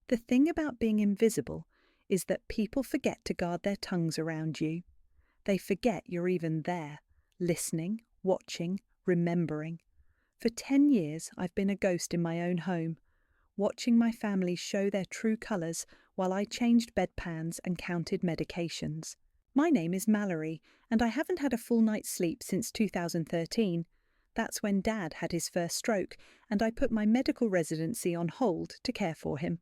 The thing about being invisible is that people forget to guard their tongues around you. They forget you're even there, listening, watching, remembering. For 10 years, I've been a ghost in my own home, watching my family show their true colours while I changed bedpans and counted medications. My name is Mallory, and I haven't had a full night's sleep since 2013. That's when Dad had his first stroke, and I put my medical residency on hold to care for him.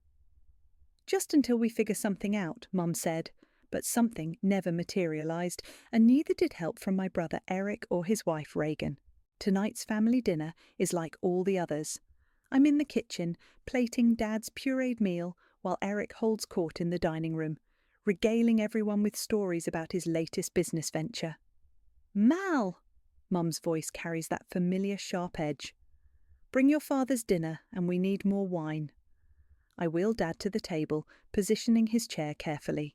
Just until we figure something out, Mum said, but something never materialised, and neither did help from my brother Eric or his wife Reagan. Tonight's family dinner is like all the others. I'm in the kitchen, plating Dad's pureed meal while Eric holds court in the dining room, regaling everyone with stories about his latest business venture. Mal! Mum's voice carries that familiar sharp edge. Bring your father's dinner, and we need more wine. I wheel Dad to the table, positioning his chair carefully.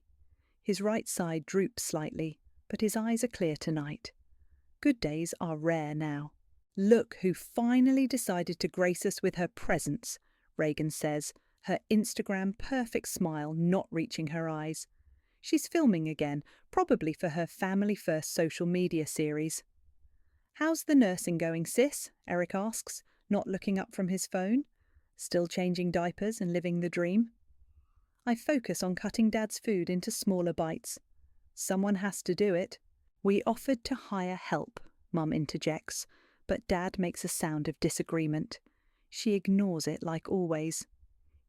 His right side droops slightly, but his eyes are clear tonight. Good days are rare now. Look who finally decided to grace us with her presence, Reagan says, her Instagram perfect smile not reaching her eyes. She's filming again, probably for her Family First social media series. How's the nursing going, sis? Eric asks, not looking up from his phone. Still changing diapers and living the dream? I focus on cutting Dad's food into smaller bites. Someone has to do it. We offered to hire help, Mum interjects, but Dad makes a sound of disagreement. She ignores it like always.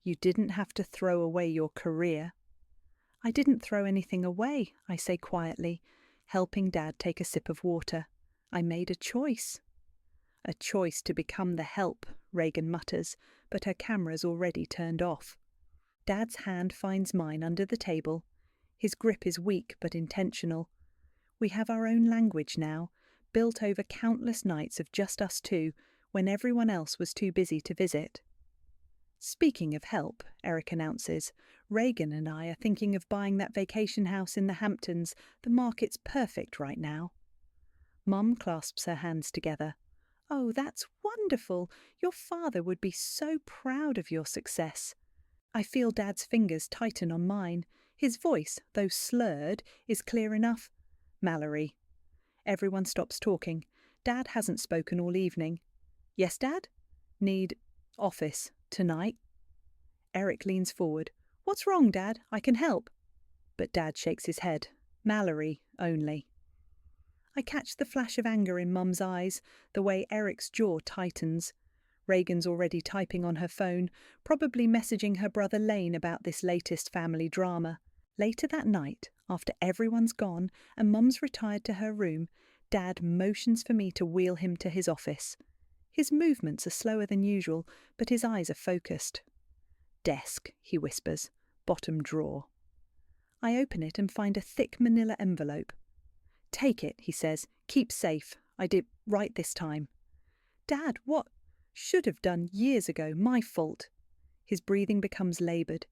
You didn't have to throw away your career. I didn't throw anything away, I say quietly, helping Dad take a sip of water. I made a choice. A choice to become the help, Reagan mutters, but her camera's already turned off. Dad's hand finds mine under the table. His grip is weak but intentional. We have our own language now, built over countless nights of just us two, when everyone else was too busy to visit. Speaking of help, Eric announces, Reagan and I are thinking of buying that vacation house in the Hamptons. The market's perfect right now. Mum clasps her hands together. Oh, that's wonderful. Your father would be so proud of your success. I feel Dad's fingers tighten on mine. His voice, though slurred, is clear enough. Mallory. Everyone stops talking. Dad hasn't spoken all evening. Yes, Dad? Need office tonight. Eric leans forward. What's wrong, Dad? I can help. But Dad shakes his head. Mallory only. I catch the flash of anger in Mum's eyes, the way Eric's jaw tightens. Reagan's already typing on her phone, probably messaging her brother Lane about this latest family drama. Later that night, after everyone's gone and Mum's retired to her room, Dad motions for me to wheel him to his office. His movements are slower than usual, but his eyes are focused. Desk, he whispers. Bottom drawer. I open it and find a thick manila envelope. Take it, he says. Keep safe. I did right this time. Dad, what? Should have done years ago. My fault. His breathing becomes laboured.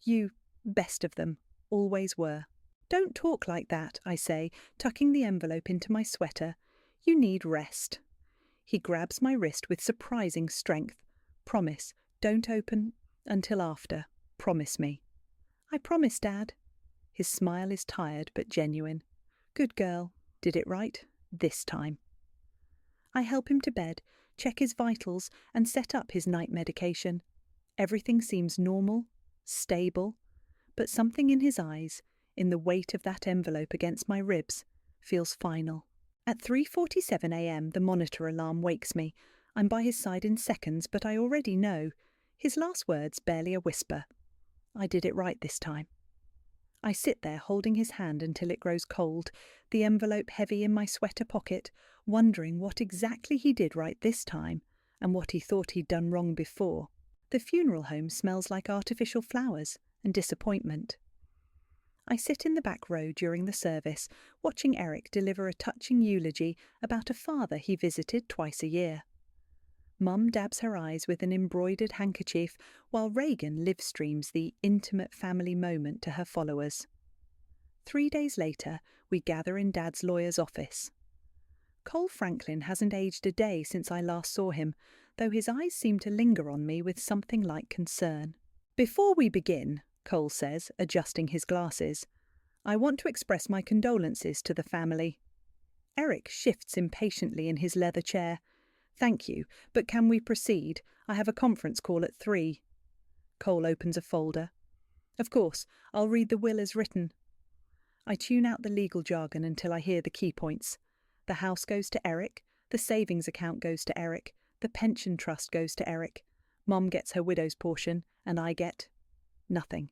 You, best of them, always were. Don't talk like that, I say, tucking the envelope into my sweater. You need rest. He grabs my wrist with surprising strength. Promise, don't open until after. Promise me. I promise, Dad. His smile is tired but genuine. Good girl. Did it right. This time. I help him to bed, check his vitals, and set up his night medication. Everything seems normal, stable, but something in his eyes, in the weight of that envelope against my ribs, feels final. At 3:47 a.m. the monitor alarm wakes me. I'm by his side in seconds, but I already know. His last words barely a whisper. I did it right this time. I sit there holding his hand until it grows cold, the envelope heavy in my sweater pocket, wondering what exactly he did right this time and what he thought he'd done wrong before. The funeral home smells like artificial flowers and disappointment. I sit in the back row during the service, watching Eric deliver a touching eulogy about a father he visited twice a year. Mum dabs her eyes with an embroidered handkerchief while Reagan live-streams the intimate family moment to her followers. 3 days later, we gather in Dad's lawyer's office. Cole Franklin hasn't aged a day since I last saw him, though his eyes seem to linger on me with something like concern. Before we begin, Cole says, adjusting his glasses, I want to express my condolences to the family. Eric shifts impatiently in his leather chair. Thank you, but can we proceed? I have a conference call at 3. Cole opens a folder. Of course, I'll read the will as written. I tune out the legal jargon until I hear the key points. The house goes to Eric, the savings account goes to Eric, the pension trust goes to Eric. Mom gets her widow's portion, and I get nothing.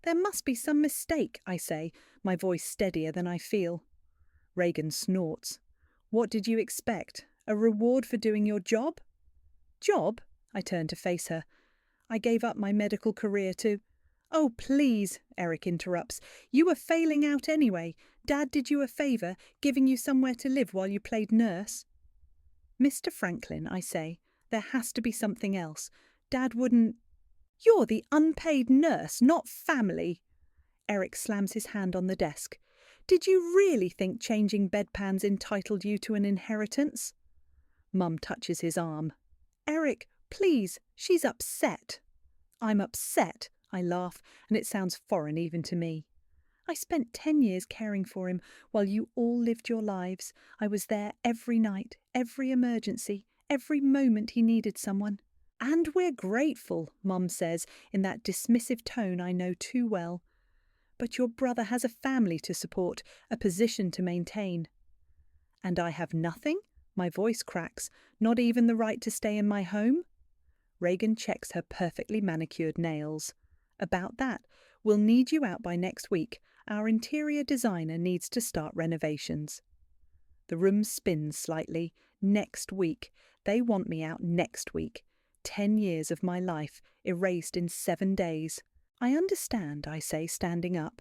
There must be some mistake, I say, my voice steadier than I feel. Reagan snorts. What did you expect? A reward for doing your job? Job? I turn to face her. I gave up my medical career to... Oh, please, Eric interrupts. You were failing out anyway. Dad did you a favour, giving you somewhere to live while you played nurse. Mr. Franklin, I say, there has to be something else. Dad wouldn't... You're the unpaid nurse, not family. Eric slams his hand on the desk. Did you really think changing bedpans entitled you to an inheritance? Mum touches his arm. Eric, please, she's upset. I'm upset, I laugh, and it sounds foreign even to me. I spent 10 years caring for him while you all lived your lives. I was there every night, every emergency, every moment he needed someone. And we're grateful, Mum says, in that dismissive tone I know too well. But your brother has a family to support, a position to maintain. And I have nothing? My voice cracks. Not even the right to stay in my home? Reagan checks her perfectly manicured nails. About that, we'll need you out by next week. Our interior designer needs to start renovations. The room spins slightly. Next week. They want me out next week. 10 years of my life, erased in 7 days. I understand, I say, standing up.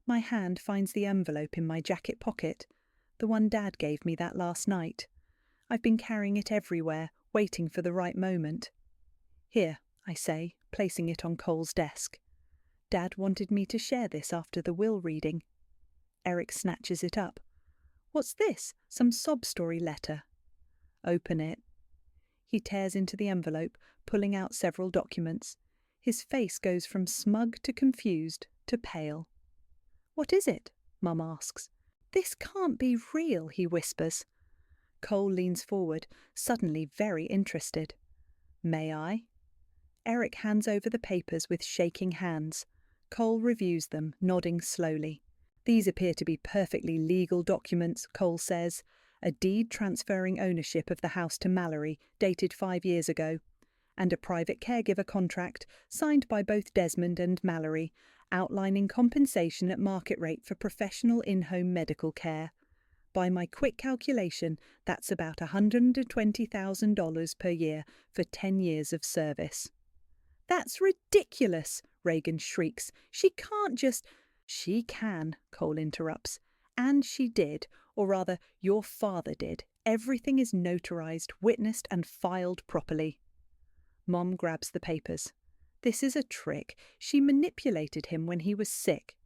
My hand finds the envelope in my jacket pocket, the one Dad gave me that last night. I've been carrying it everywhere, waiting for the right moment. Here, I say, placing it on Cole's desk. Dad wanted me to share this after the will reading. Eric snatches it up. What's this? Some sob story letter. Open it. He tears into the envelope, pulling out several documents. His face goes from smug to confused to pale. What is it? Mum asks. This can't be real, he whispers. Cole leans forward, suddenly very interested. May I? Eric hands over the papers with shaking hands. Cole reviews them, nodding slowly. These appear to be perfectly legal documents, Cole says. A deed transferring ownership of the house to Mallory, dated 5 years ago, and a private caregiver contract signed by both Desmond and Mallory, outlining compensation at market rate for professional in-home medical care. By my quick calculation, that's about $120,000 per year for 10 years of service. That's ridiculous, Reagan shrieks. She can't just... She can, Cole interrupts. And she did, or rather, your father did. Everything is notarized, witnessed and filed properly. Mom grabs the papers. This is a trick. She manipulated him when he was sick.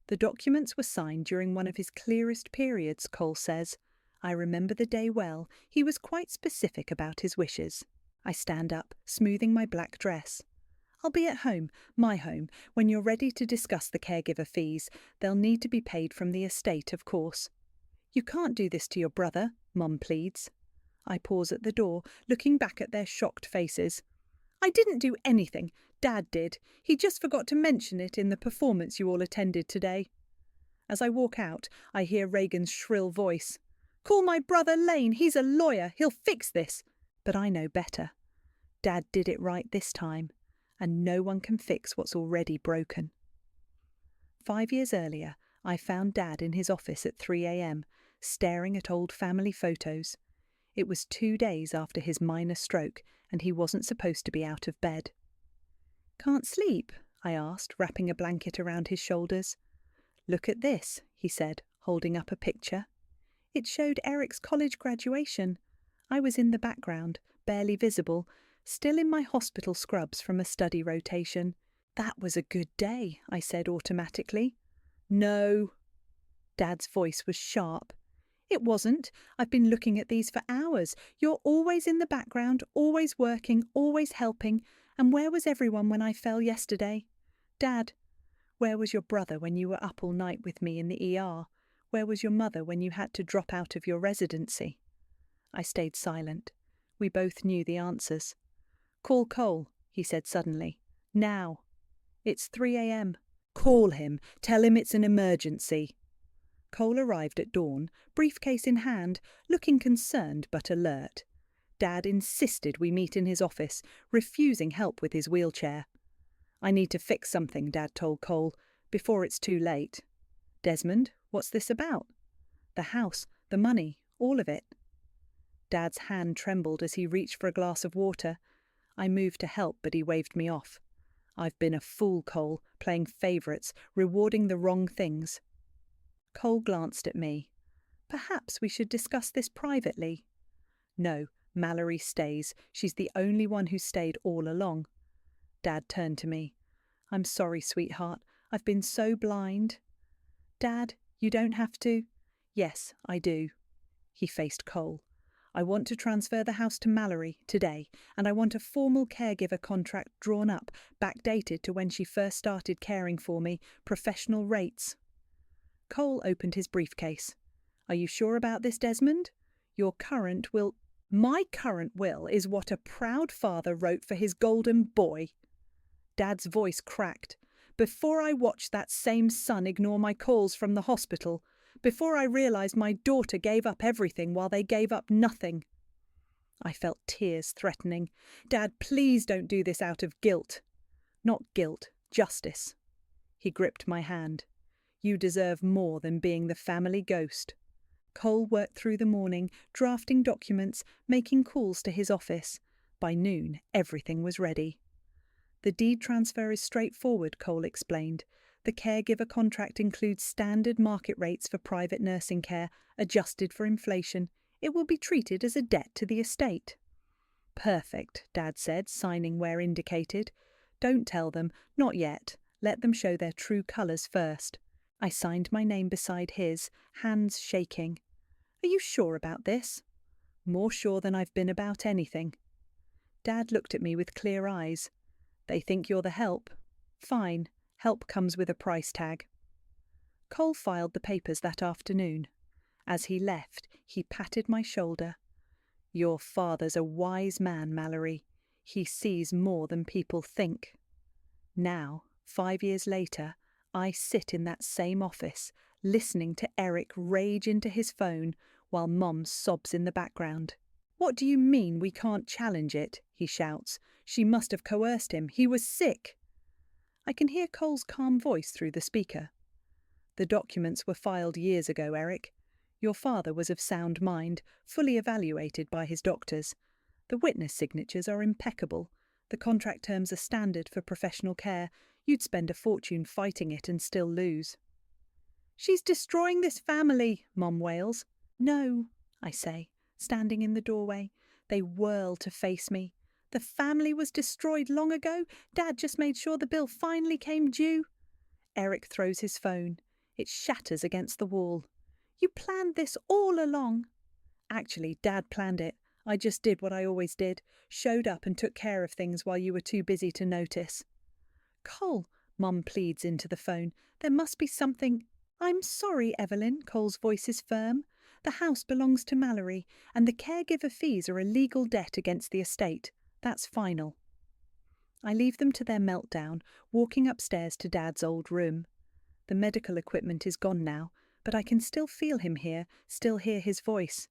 The documents were signed during one of his clearest periods, Cole says. I remember the day well. He was quite specific about his wishes. I stand up, smoothing my black dress. I'll be at home, my home, when you're ready to discuss the caregiver fees. They'll need to be paid from the estate, of course. You can't do this to your brother, Mum pleads. I pause at the door, looking back at their shocked faces. I didn't do anything. Dad did. He just forgot to mention it in the performance you all attended today. As I walk out, I hear Reagan's shrill voice. Call my brother Lane. He's a lawyer. He'll fix this. But I know better. Dad did it right this time, and no one can fix what's already broken. 5 years earlier, I found Dad in his office at 3 a.m, staring at old family photos. It was 2 days after his minor stroke, and he wasn't supposed to be out of bed. Can't sleep? I asked, wrapping a blanket around his shoulders. Look at this, he said, holding up a picture. It showed Eric's college graduation. I was in the background, barely visible, still in my hospital scrubs from a study rotation. That was a good day, I said automatically. No. Dad's voice was sharp. It wasn't. I've been looking at these for hours. You're always in the background, always working, always helping, And where was everyone when I fell yesterday? Dad, where was your brother when you were up all night with me in the ER? Where was your mother when you had to drop out of your residency? I stayed silent. We both knew the answers. Call Cole, he said suddenly. Now. It's 3 a.m. Call him. Tell him it's an emergency. Cole arrived at dawn, briefcase in hand, looking concerned but alert. Dad insisted we meet in his office, refusing help with his wheelchair. I need to fix something, Dad told Cole, before it's too late. Desmond, what's this about? The house, the money, all of it. Dad's hand trembled as he reached for a glass of water. I moved to help, but he waved me off. I've been a fool, Cole, playing favourites, rewarding the wrong things. Cole glanced at me. Perhaps we should discuss this privately. No, Mallory stays. She's the only one who stayed all along. Dad turned to me. I'm sorry, sweetheart. I've been so blind. Dad, you don't have to. Yes, I do. He faced Cole. I want to transfer the house to Mallory today, and I want a formal caregiver contract drawn up, backdated to when she first started caring for me, professional rates. Cole opened his briefcase. Are you sure about this, Desmond? Your current will... My current will is what a proud father wrote for his golden boy. Dad's voice cracked. Before I watched that same son ignore my calls from the hospital, before I realised my daughter gave up everything while they gave up nothing. I felt tears threatening. Dad, please don't do this out of guilt. Not guilt, justice. He gripped my hand. You deserve more than being the family ghost. Cole worked through the morning, drafting documents, making calls to his office. By noon, everything was ready. The deed transfer is straightforward, Cole explained. The caregiver contract includes standard market rates for private nursing care, adjusted for inflation. It will be treated as a debt to the estate. Perfect, Dad said, signing where indicated. Don't tell them, not yet. Let them show their true colours first. I signed my name beside his, hands shaking. Are you sure about this? More sure than I've been about anything. Dad looked at me with clear eyes. They think you're the help. Fine. Help comes with a price tag. Cole filed the papers that afternoon. As he left, he patted my shoulder. Your father's a wise man, Mallory. He sees more than people think. Now, 5 years later, I sit in that same office, listening to Eric rage into his phone while Mom sobs in the background. What do you mean we can't challenge it? He shouts. She must have coerced him. He was sick. I can hear Cole's calm voice through the speaker. The documents were filed years ago, Eric. Your father was of sound mind, fully evaluated by his doctors. The witness signatures are impeccable. The contract terms are standard for professional care. You'd spend a fortune fighting it and still lose. She's destroying this family, Mom wails. No, I say, standing in the doorway. They whirl to face me. The family was destroyed long ago. Dad just made sure the bill finally came due. Eric throws his phone. It shatters against the wall. You planned this all along. Actually, Dad planned it. I just did what I always did. Showed up and took care of things while you were too busy to notice. Cole, Mum pleads into the phone. There must be something. I'm sorry, Evelyn. Cole's voice is firm. The house belongs to Mallory, and the caregiver fees are a legal debt against the estate. That's final. I leave them to their meltdown, walking upstairs to Dad's old room. The medical equipment is gone now, but I can still feel him here, still hear his voice.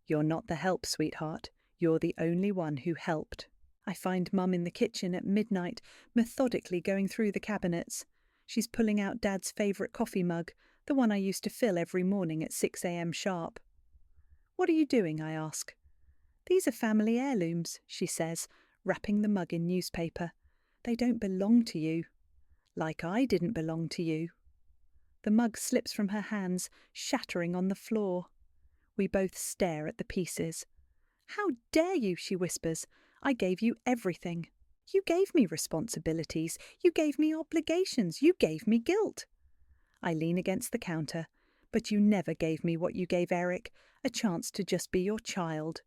You're not the help, sweetheart. You're the only one who helped. I find Mum in the kitchen at midnight, methodically going through the cabinets. She's pulling out Dad's favourite coffee mug, the one I used to fill every morning at 6 a.m. sharp. What are you doing? I ask. These are family heirlooms, she says, wrapping the mug in newspaper. They don't belong to you. Like I didn't belong to you. The mug slips from her hands, shattering on the floor. We both stare at the pieces. How dare you, she whispers. I gave you everything. You gave me responsibilities. You gave me obligations. You gave me guilt. I lean against the counter. But you never gave me what you gave Eric, a chance to just be your child.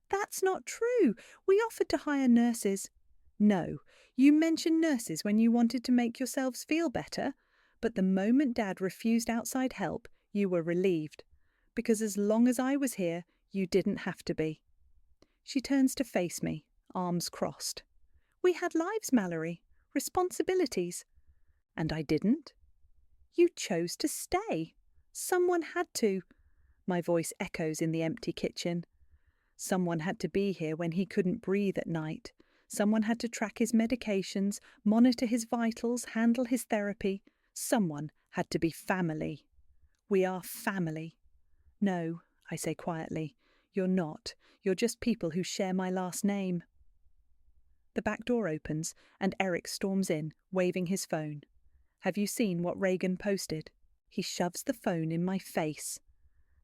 That's not true. We offered to hire nurses. No, you mentioned nurses when you wanted to make yourselves feel better, but the moment Dad refused outside help, you were relieved. Because as long as I was here, you didn't have to be. She turns to face me, arms crossed. We had lives, Mallory, responsibilities. And I didn't. You chose to stay. Someone had to. My voice echoes in the empty kitchen. Someone had to be here when he couldn't breathe at night. Someone had to track his medications, monitor his vitals, handle his therapy. Someone had to be family. We are family. No, I say quietly, you're not. You're just people who share my last name. The back door opens and Eric storms in, waving his phone. Have you seen what Reagan posted? He shoves the phone in my face.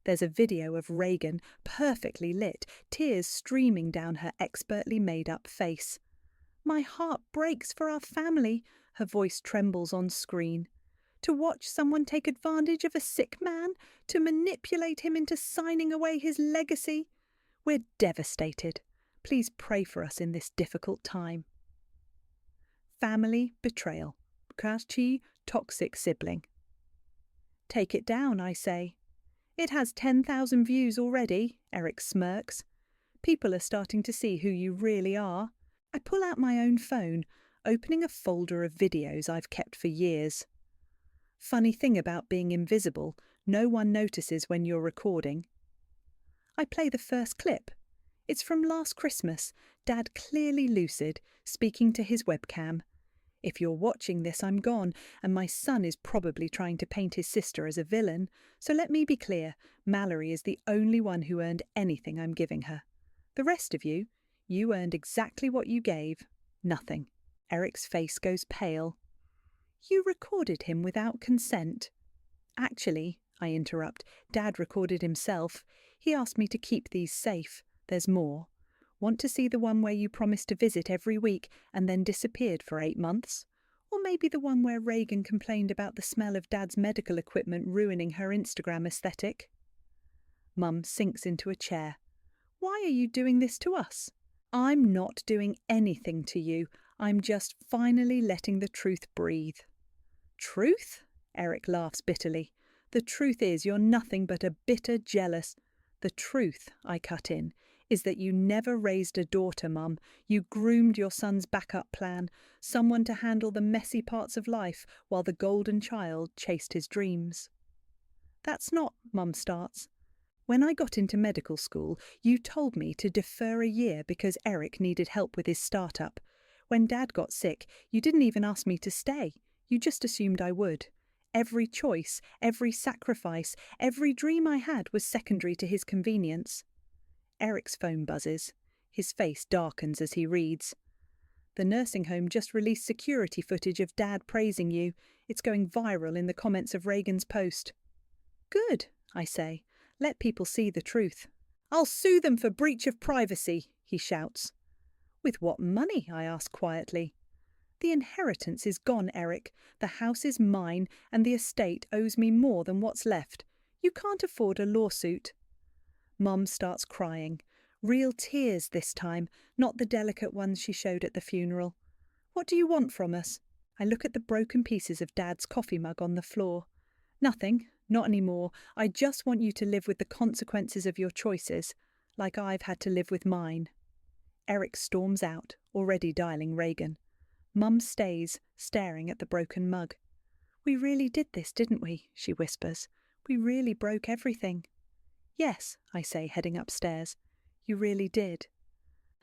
There's a video of Reagan, perfectly lit, tears streaming down her expertly made-up face. My heart breaks for our family, her voice trembles on screen. To watch someone take advantage of a sick man, to manipulate him into signing away his legacy. We're devastated. Please pray for us in this difficult time. Family betrayal. Kachi, toxic sibling. Take it down, I say. It has 10,000 views already, Eric smirks. People are starting to see who you really are. I pull out my own phone, opening a folder of videos I've kept for years. Funny thing about being invisible, no one notices when you're recording. I play the first clip. It's from last Christmas, Dad clearly lucid, speaking to his webcam. If you're watching this, I'm gone, and my son is probably trying to paint his sister as a villain. So let me be clear, Mallory is the only one who earned anything I'm giving her. The rest of you earned exactly what you gave. Nothing. Eric's face goes pale. You recorded him without consent. Actually, I interrupt, Dad recorded himself. He asked me to keep these safe. There's more. Want to see the one where you promised to visit every week and then disappeared for 8 months? Or maybe the one where Reagan complained about the smell of Dad's medical equipment ruining her Instagram aesthetic? Mum sinks into a chair. Why are you doing this to us? I'm not doing anything to you. I'm just finally letting the truth breathe. Truth? Eric laughs bitterly. The truth is you're nothing but a bitter jealous. The truth, I cut in, is that you never raised a daughter, Mum. You groomed your son's backup plan, someone to handle the messy parts of life while the golden child chased his dreams. That's not, Mum starts. When I got into medical school, you told me to defer a year because Eric needed help with his startup. When Dad got sick, you didn't even ask me to stay. You just assumed I would. Every choice, every sacrifice, every dream I had was secondary to his convenience. Eric's phone buzzes. His face darkens as he reads. The nursing home just released security footage of Dad praising you. It's going viral in the comments of Reagan's post. Good, I say. Let people see the truth. I'll sue them for breach of privacy, he shouts. With what money? I ask quietly. The inheritance is gone, Eric. The house is mine, and the estate owes me more than what's left. You can't afford a lawsuit. Mum starts crying. Real tears this time, not the delicate ones she showed at the funeral. What do you want from us? I look at the broken pieces of Dad's coffee mug on the floor. Nothing, not anymore. I just want you to live with the consequences of your choices, like I've had to live with mine. Eric storms out, already dialing Reagan. Mum stays, staring at the broken mug. We really did this, didn't we? She whispers. We really broke everything. Yes, I say, heading upstairs. You really did.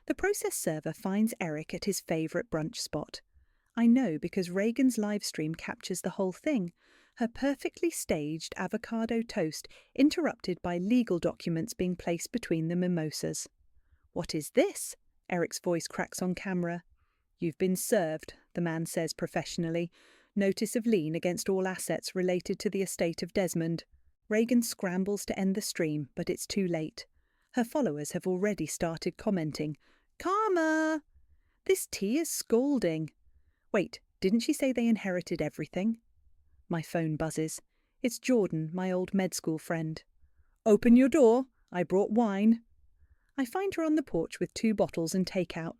The process server finds Eric at his favourite brunch spot. I know because Reagan's live stream captures the whole thing. Her perfectly staged avocado toast interrupted by legal documents being placed between the mimosas. What is this? Eric's voice cracks on camera. You've been served, the man says professionally. Notice of lien against all assets related to the estate of Desmond. Reagan scrambles to end the stream, but it's too late. Her followers have already started commenting. Karma! This tea is scalding. Wait, didn't she say they inherited everything? My phone buzzes. It's Jordan, my old med school friend. Open your door. I brought wine. I find her on the porch with 2 bottles and takeout.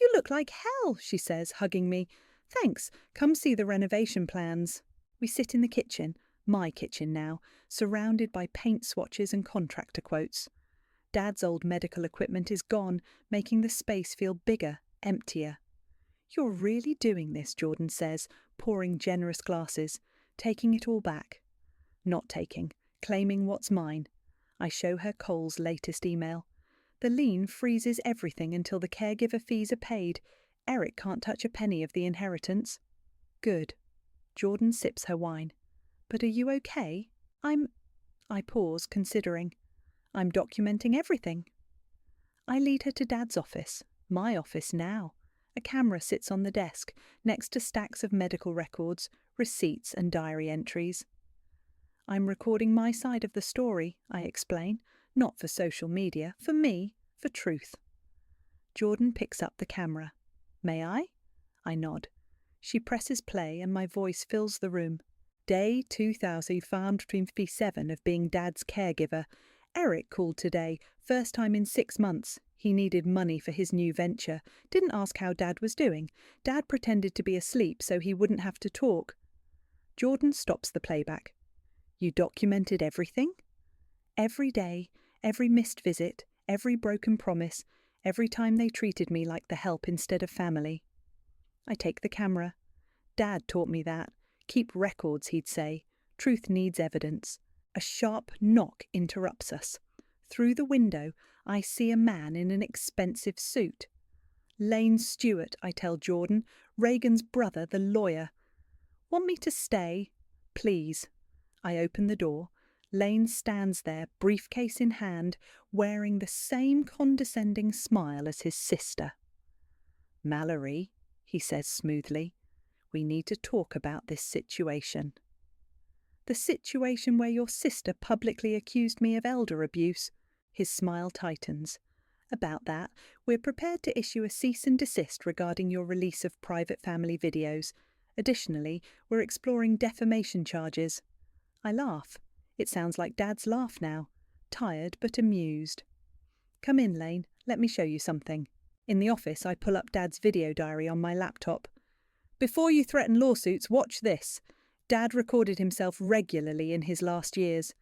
"You look like hell," she says, hugging me. "Thanks, come see the renovation plans." We sit in the kitchen, my kitchen now, surrounded by paint swatches and contractor quotes. Dad's old medical equipment is gone, making the space feel bigger, emptier. "You're really doing this," Jordan says, pouring generous glasses, taking it all back. Not taking, claiming what's mine. I show her Cole's latest email. The lien freezes everything until the caregiver fees are paid. Eric can't touch a penny of the inheritance. Good. Jordan sips her wine. "But are you okay?" I pause, considering. "I'm documenting everything." I lead her to Dad's office, my office now. A camera sits on the desk, next to stacks of medical records, receipts and diary entries. "I'm recording my side of the story," I explain. "Not for social media, for me, for truth." Jordan picks up the camera. "May I?" I nod. She presses play and my voice fills the room. Day 2557 of being Dad's caregiver. Eric called today, first time in 6 months. He needed money for his new venture. Didn't ask how Dad was doing. Dad pretended to be asleep so he wouldn't have to talk. Jordan stops the playback. "You documented everything?" "Every day, every missed visit, every broken promise, every time they treated me like the help instead of family." I take the camera. Dad taught me that. "Keep records," he'd say. "Truth needs evidence." A sharp knock interrupts us. Through the window, I see a man in an expensive suit. "Lane Stewart," I tell Jordan, "Reagan's brother, the lawyer." "Want me to stay?" "Please." I open the door. Lane stands there, briefcase in hand, wearing the same condescending smile as his sister. "Mallory," he says smoothly, "we need to talk about this situation." "The situation where your sister publicly accused me of elder abuse?" His smile tightens. "About that, we're prepared to issue a cease and desist regarding your release of private family videos. Additionally, we're exploring defamation charges." I laugh. It sounds like Dad's laugh now. Tired but amused. "Come in, Lane. Let me show you something." In the office, I pull up Dad's video diary on my laptop. "Before you threaten lawsuits, watch this." Dad recorded himself regularly in his last years,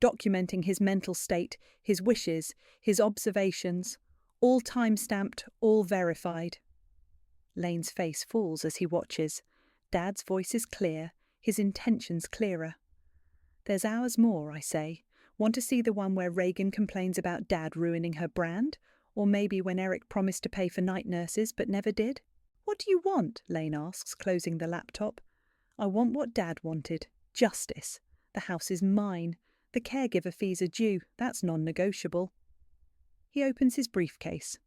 documenting his mental state, his wishes, his observations, all time-stamped, all verified. Lane's face falls as he watches. Dad's voice is clear, his intentions clearer. "There's hours more," I say. "Want to see the one where Reagan complains about Dad ruining her brand? Or maybe when Eric promised to pay for night nurses but never did?" "What do you want?" Lane asks, closing the laptop. "I want what Dad wanted. Justice. The house is mine. The caregiver fees are due. That's non-negotiable." He opens his briefcase.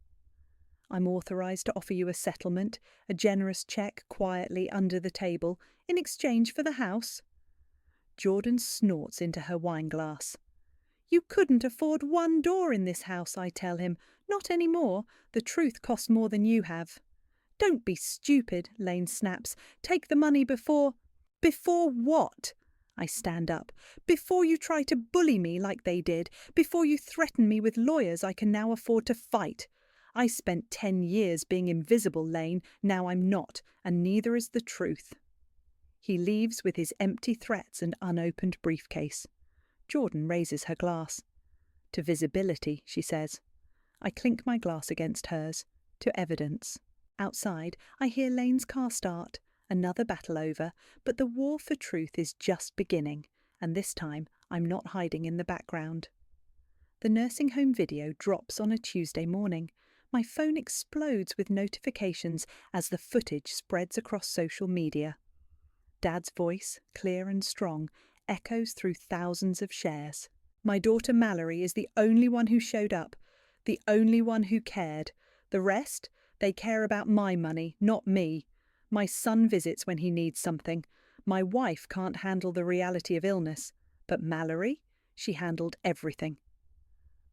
"I'm authorised to offer you a settlement, a generous cheque quietly under the table, in exchange for the house." Jordan snorts into her wineglass. "You couldn't afford one door in this house," I tell him. "Not anymore. The truth costs more than you have." "Don't be stupid," Lane snaps. "Take the money before—" "Before what?" I stand up. "Before you try to bully me like they did. Before you threaten me with lawyers I can now afford to fight. I spent 10 years being invisible, Lane. Now I'm not, and neither is the truth." He leaves with his empty threats and unopened briefcase. Jordan raises her glass. "To visibility," she says. I clink my glass against hers. To evidence. Outside, I hear Lane's car start. Another battle over, but the war for truth is just beginning, and this time I'm not hiding in the background. The nursing home video drops on a Tuesday morning. My phone explodes with notifications as the footage spreads across social media. Dad's voice, clear and strong, echoes through thousands of shares. My daughter Mallory is the only one who showed up, the only one who cared. The rest, they care about my money, not me. My son visits when he needs something. My wife can't handle the reality of illness. But Mallory, she handled everything.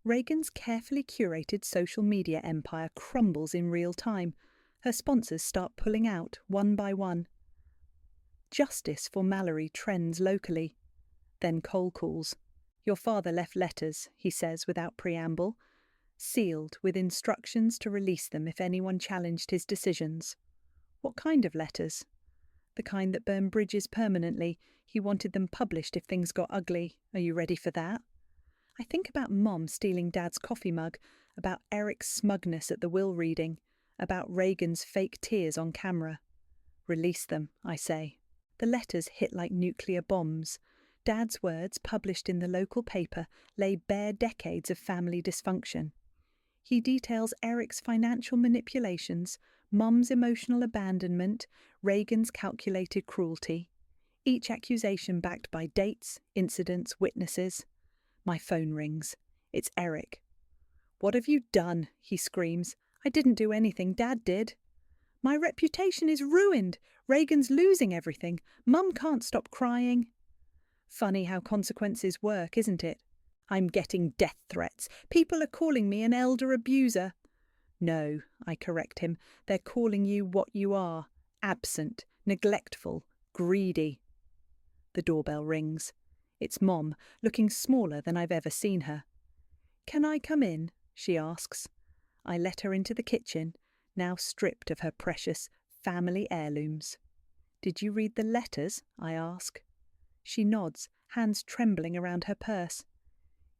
Reagan's carefully curated social media empire crumbles in real time. Her sponsors start pulling out, one by one. Justice for Mallory trends locally. Then Cole calls. "Your father left letters," he says without preamble. sealed with instructions to release them if anyone challenged his decisions. What kind of letters? The kind that burn bridges permanently. He wanted them published if things got ugly. Are you ready for that? I think about Mom stealing Dad's coffee mug, about Eric's smugness at the will reading, about Reagan's fake tears on camera. Release them, I say. The letters hit like nuclear bombs. Dad's words, published in the local paper, lay bare decades of family dysfunction. He details Eric's financial manipulations, Mum's emotional abandonment, Reagan's calculated cruelty. Each accusation backed by dates, incidents, witnesses. My phone rings. It's Eric. "What have you done?" he screams. "I didn't do anything, Dad did." "My reputation is ruined. Reagan's losing everything. Mum can't stop crying." Funny how consequences work, isn't it? I'm getting death threats. People are calling me an elder abuser. No, I correct him. They're calling you what you are. Absent, neglectful, greedy. The doorbell rings. It's Mom, looking smaller than I've ever seen her. "Can I come in?" she asks. I let her into the kitchen, now stripped of her precious family heirlooms. "Did you read the letters?" I ask. She nods, hands trembling around her purse.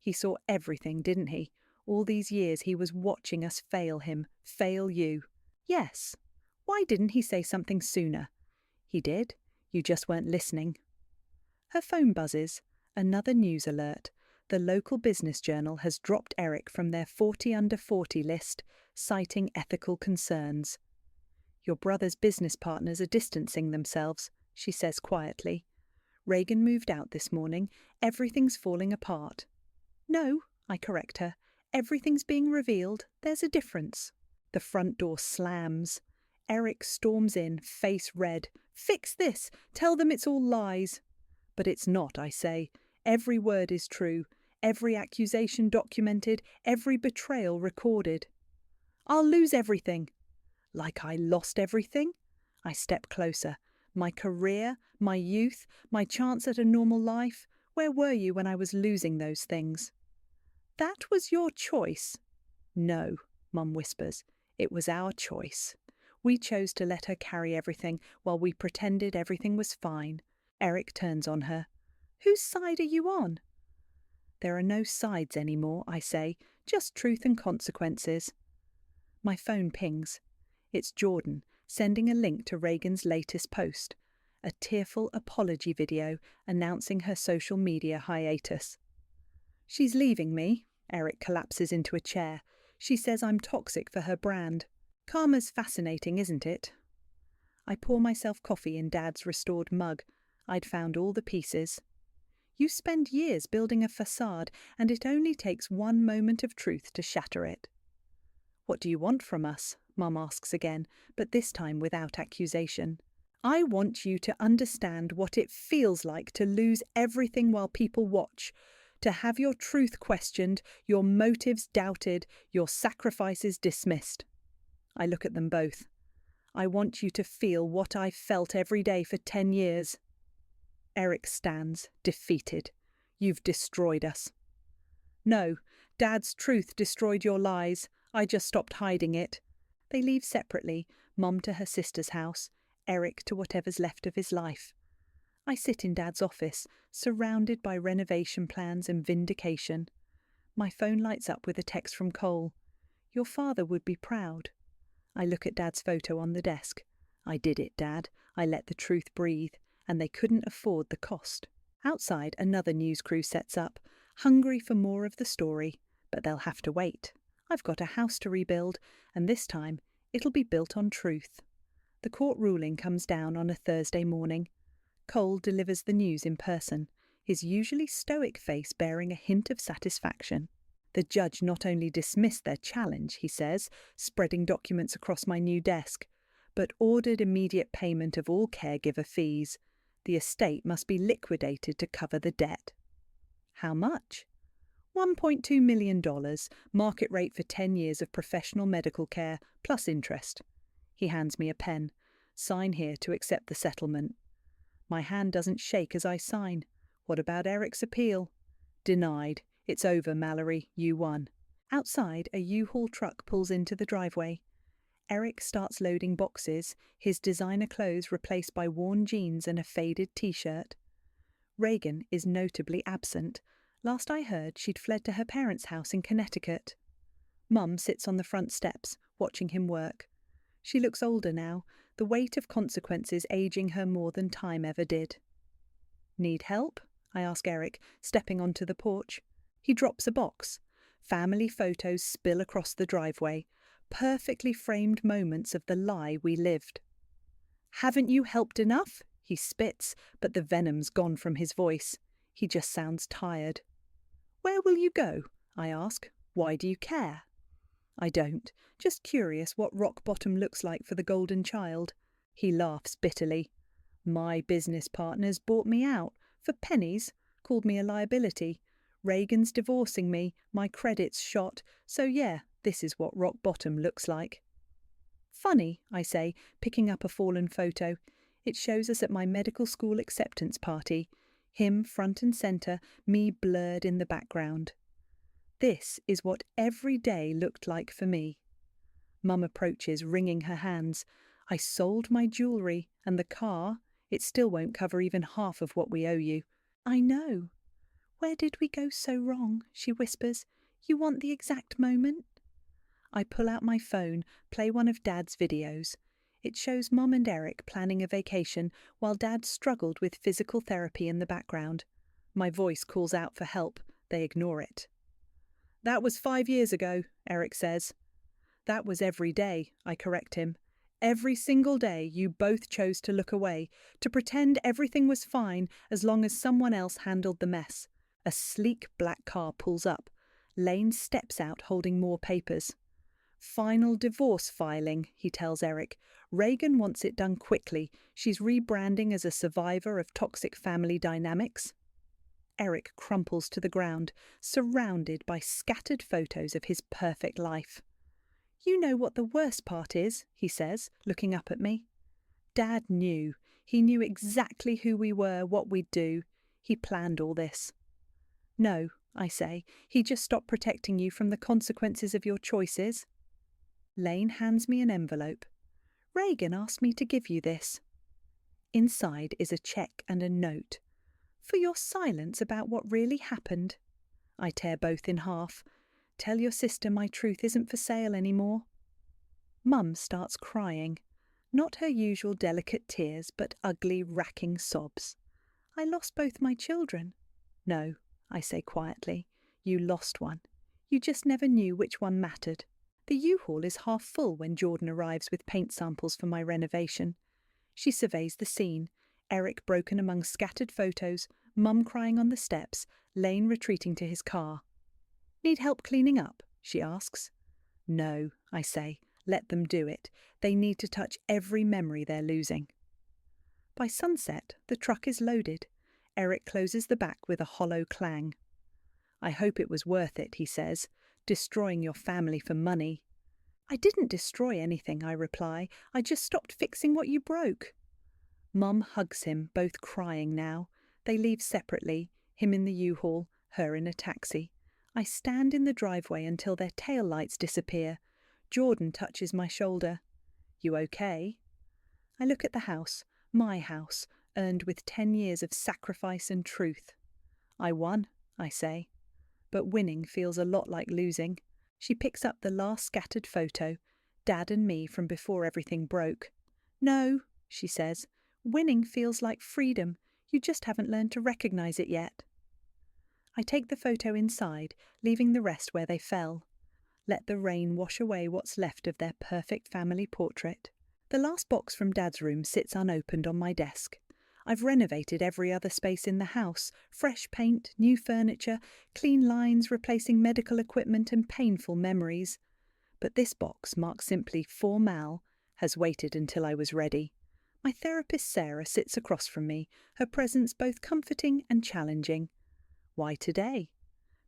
He saw everything, didn't he? All these years he was watching us fail him, fail you. Yes. Why didn't he say something sooner? He did. You just weren't listening. Her phone buzzes. Another news alert. The local business journal has dropped Eric from their 40 under 40 list, citing ethical concerns. "Your brother's business partners are distancing themselves," she says quietly. "Reagan moved out this morning. Everything's falling apart." "No," I correct her. "Everything's being revealed. There's a difference." The front door slams. Eric storms in, face red. "Fix this! Tell them it's all lies." But it's not, I say. Every word is true. Every accusation documented. Every betrayal recorded. "I'll lose everything." Like I lost everything? I step closer. My career, my youth, my chance at a normal life. Where were you when I was losing those things? "That was your choice." "No," Mum whispers. "It was our choice. We chose to let her carry everything while we pretended everything was fine." Eric turns on her. "Whose side are you on?" "There are no sides anymore," I say. "Just truth and consequences." My phone pings. It's Jordan, sending a link to Reagan's latest post. A tearful apology video announcing her social media hiatus. "She's leaving me." Eric collapses into a chair. "She says I'm toxic for her brand. Karma's fascinating, isn't it?" I pour myself coffee in Dad's restored mug. I'd found all the pieces. "You spend years building a facade, and it only takes one moment of truth to shatter it." "What do you want from us?" Mum asks again, but this time without accusation. "I want you to understand what it feels like to lose everything while people watch, to have your truth questioned, your motives doubted, your sacrifices dismissed." I look at them both. "I want you to feel what I've felt every day for 10 years. Eric stands, defeated. "You've destroyed us." "No, Dad's truth destroyed your lies. I just stopped hiding it." They leave separately, Mum to her sister's house, Eric to whatever's left of his life. I sit in Dad's office, surrounded by renovation plans and vindication. My phone lights up with a text from Cole. "Your father would be proud." I look at Dad's photo on the desk. "I did it, Dad. I let the truth breathe, and they couldn't afford the cost." Outside, another news crew sets up, hungry for more of the story, but they'll have to wait. I've got a house to rebuild, and this time it'll be built on truth. The court ruling comes down on a Thursday morning. Cole delivers the news in person, his usually stoic face bearing a hint of satisfaction. The judge not only dismissed their challenge, he says, spreading documents across my new desk, but ordered immediate payment of all caregiver fees. The estate must be liquidated to cover the debt. How much? $1.2 million, market rate for 10 years of professional medical care, plus interest. He hands me a pen. "Sign here to accept the settlement." My hand doesn't shake as I sign. What about Eric's appeal? "Denied. It's over, Mallory. You won." Outside, a U-Haul truck pulls into the driveway. Eric starts loading boxes, his designer clothes replaced by worn jeans and a faded t-shirt. Reagan is notably absent. Last I heard, she'd fled to her parents' house in Connecticut. Mum sits on the front steps, watching him work. She looks older now, the weight of consequences aging her more than time ever did. "Need help?" I ask Eric, stepping onto the porch. He drops a box. Family photos spill across the driveway, perfectly framed moments of the lie we lived. "Haven't you helped enough?" He spits, but the venom's gone from his voice. He just sounds tired. "Where will you go?" I ask. "Why do you care?" I don't, just curious what rock bottom looks like for the golden child. He laughs bitterly. "My business partners bought me out, for pennies, called me a liability. Reagan's divorcing me, my credit's shot, so yeah, this is what rock bottom looks like." "Funny," I say, picking up a fallen photo. It shows us at my medical school acceptance party. Him front and centre, me blurred in the background. This is what every day looked like for me. Mum approaches, wringing her hands. "I sold my jewellery, and the car. It still won't cover even half of what we owe you." "I know." "Where did we go so wrong?" she whispers. "You want the exact moment?" I pull out my phone, play one of Dad's videos. It shows Mum and Eric planning a vacation while Dad struggled with physical therapy in the background. My voice calls out for help. They ignore it. "That was 5 years ago," Eric says. "That was every day," I correct him. "Every single day you both chose to look away, to pretend everything was fine as long as someone else handled the mess." A sleek black car pulls up. Lane steps out holding more papers. "Final divorce filing," he tells Eric. "Reagan wants it done quickly. She's rebranding as a survivor of toxic family dynamics." Eric crumples to the ground, surrounded by scattered photos of his perfect life. "You know what the worst part is," he says, looking up at me. Dad knew. He knew exactly who we were, what we'd do. He planned all this. "No," I say, "he just stopped protecting you from the consequences of your choices." Lane hands me an envelope. "Reagan asked me to give you this." Inside is a check and a note. "For your silence about what really happened." I tear both in half. "Tell your sister my truth isn't for sale anymore." Mum starts crying. Not her usual delicate tears, but ugly, racking sobs. "I lost both my children." "No," I say quietly. "You lost one. You just never knew which one mattered." The U-Haul is half full when Jordan arrives with paint samples for my renovation. She surveys the scene. Eric broken among scattered photos, Mum crying on the steps, Lane retreating to his car. "Need help cleaning up?" she asks. "No," I say. "Let them do it. They need to touch every memory they're losing." By sunset, the truck is loaded. Eric closes the back with a hollow clang. "I hope it was worth it," he says. "Destroying your family for money." "I didn't destroy anything," I reply. "I just stopped fixing what you broke." Mum hugs him, both crying now. They leave separately, him in the U-Haul, her in a taxi. I stand in the driveway until their tail lights disappear. Jordan touches my shoulder. "You okay?" I look at the house, my house, earned with 10 years of sacrifice and truth. "I won," I say. But winning feels a lot like losing. She picks up the last scattered photo, Dad and me from before everything broke. "No," she says, "winning feels like freedom. You just haven't learned to recognize it yet." I take the photo inside, leaving the rest where they fell. Let the rain wash away what's left of their perfect family portrait. The last box from Dad's room sits unopened on my desk. I've renovated every other space in the house, fresh paint, new furniture, clean lines replacing medical equipment and painful memories. But this box, marked simply "For Mal," has waited until I was ready. My therapist Sarah sits across from me, her presence both comforting and challenging. "Why today?"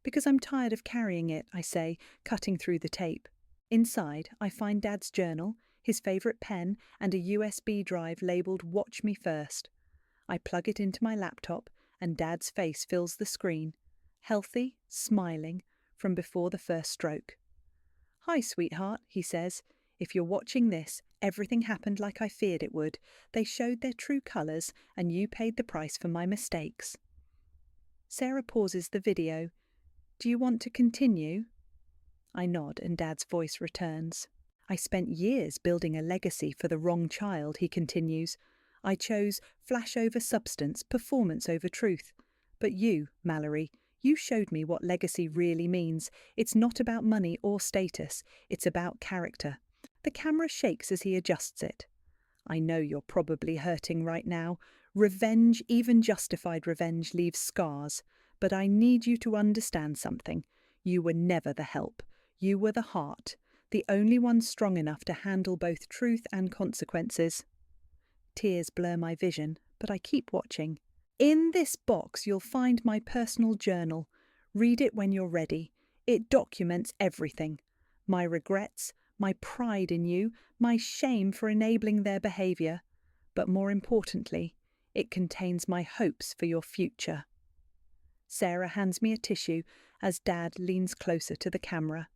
"Because I'm tired of carrying it," I say, cutting through the tape. Inside, I find Dad's journal, his favourite pen, and a USB drive labelled "Watch Me First." I plug it into my laptop, and Dad's face fills the screen. Healthy, smiling, from before the first stroke. "Hi, sweetheart," he says. "If you're watching this, everything happened like I feared it would. They showed their true colours, and you paid the price for my mistakes." Sarah pauses the video. "Do you want to continue?" I nod, and Dad's voice returns. "I spent years building a legacy for the wrong child," he continues. "I chose flash over substance, performance over truth. But you, Mallory, you showed me what legacy really means. It's not about money or status, it's about character." The camera shakes as he adjusts it. "I know you're probably hurting right now. Revenge, even justified revenge, leaves scars. But I need you to understand something. You were never the help. You were the heart, the only one strong enough to handle both truth and consequences." Tears blur my vision, but I keep watching. "In this box you'll find my personal journal. Read it when you're ready. It documents everything. My regrets, my pride in you, my shame for enabling their behaviour. But more importantly, it contains my hopes for your future." Sarah hands me a tissue as Dad leans closer to the camera.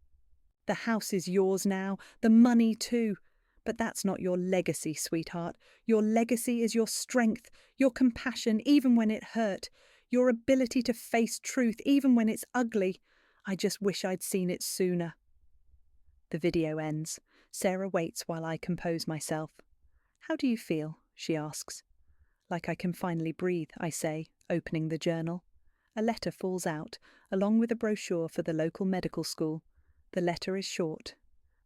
"The house is yours now, the money too. But that's not your legacy, sweetheart. Your legacy is your strength, your compassion even when it hurt, your ability to face truth even when it's ugly. I just wish I'd seen it sooner." The video ends. Sarah waits while I compose myself. "How do you feel?" she asks. "Like I can finally breathe," I say, opening the journal. A letter falls out, along with a brochure for the local medical school. The letter is short.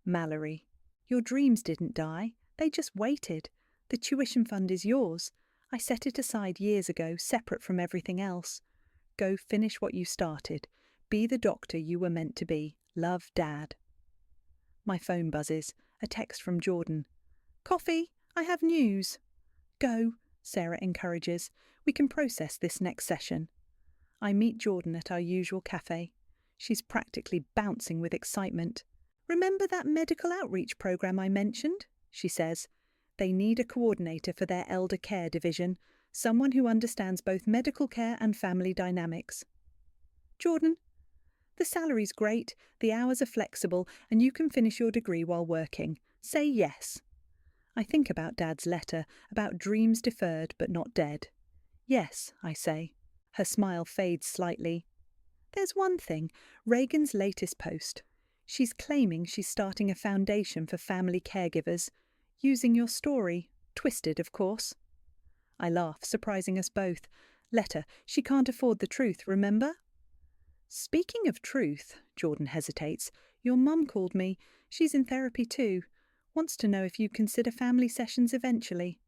"Mallory, your dreams didn't die. They just waited. The tuition fund is yours. I set it aside years ago, separate from everything else. Go finish what you started. Be the doctor you were meant to be. Love, Dad." My phone buzzes. A text from Jordan. "Coffee, I have news." "Go," Sarah encourages. "We can process this next session." I meet Jordan at our usual cafe. She's practically bouncing with excitement. "Remember that medical outreach program I mentioned?" she says. "They need a coordinator for their elder care division, someone who understands both medical care and family dynamics." "Jordan, the salary's great, the hours are flexible, and you can finish your degree while working. Say yes." I think about Dad's letter, about dreams deferred but not dead. "Yes," I say. Her smile fades slightly. "There's one thing, Reagan's latest post. She's claiming she's starting a foundation for family caregivers, using your story, twisted, of course." I laugh, surprising us both. "Letter, she can't afford the truth, remember?" "Speaking of truth," Jordan hesitates, "your mum called me. She's in therapy too. Wants to know if you consider family sessions eventually."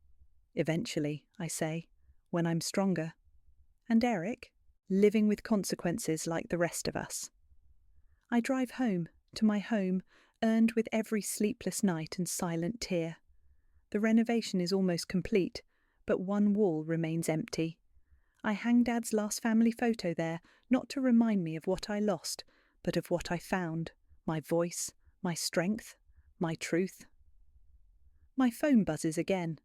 "Eventually," I say, "when I'm stronger." "And Eric?" "Living with consequences like the rest of us." I drive home, to my home, earned with every sleepless night and silent tear. The renovation is almost complete, but one wall remains empty. I hang Dad's last family photo there, not to remind me of what I lost, but of what I found, my voice, my strength, my truth. My phone buzzes again,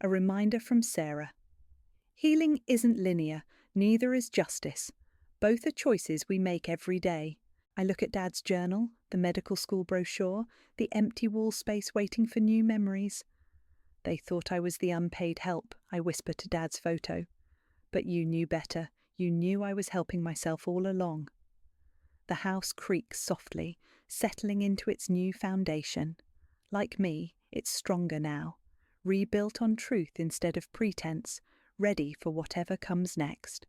a reminder from Sarah. "Healing isn't linear, neither is justice. Both are choices we make every day." I look at Dad's journal, the medical school brochure, the empty wall space waiting for new memories. "They thought I was the unpaid help," I whisper to Dad's photo. "But you knew better. You knew I was helping myself all along." The house creaks softly, settling into its new foundation. Like me, it's stronger now, rebuilt on truth instead of pretense, ready for whatever comes next.